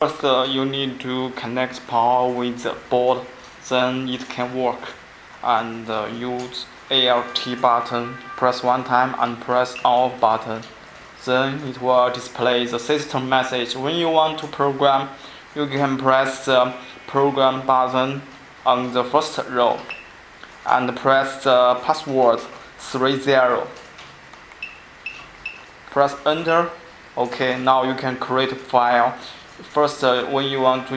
First, you need to connect power with the board, then it can work. And use ALT button, press one time and press on off button. Then it will display the system message. When you want to program, you can press the program button on the first row and press the password 30. Press enter. Okay, now you can create a file. First, when you want to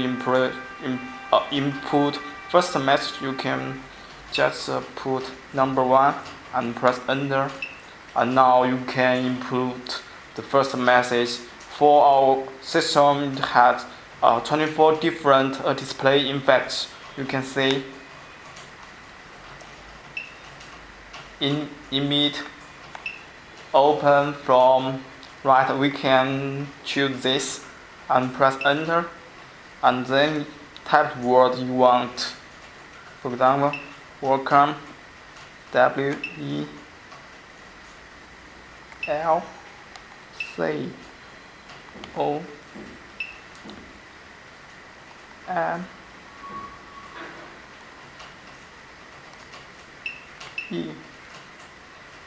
input first message, you can just put number 1 and press enter. And now you can input the first message. For our system, it has 24 different display effects. You can see emit, open from right. We can choose this and press enter, and then type the word you want. For example, welcome, WELCOME.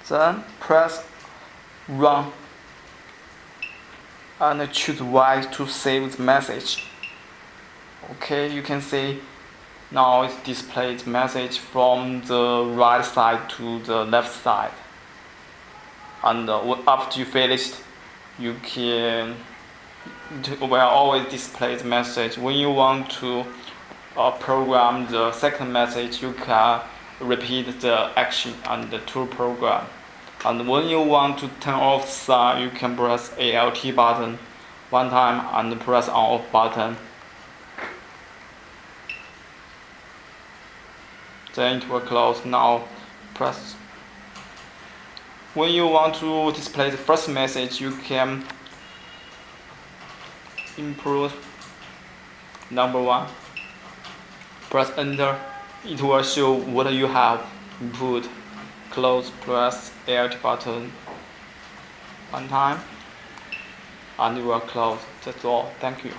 Then press run and choose Y to save the message. Okay, you can see now it displays message from the right side to the left side. And after you finished, you can will always display the message. When you want to program the second message, you can repeat the action and the to program. And when you want to turn off the sign, you can press ALT button one time and press on off button. Then it will close. Now press. When you want to display the first message, you can input number 1. Press enter. It will show what you have input. Close, press ALT button one time and it will close. That's all. Thank you.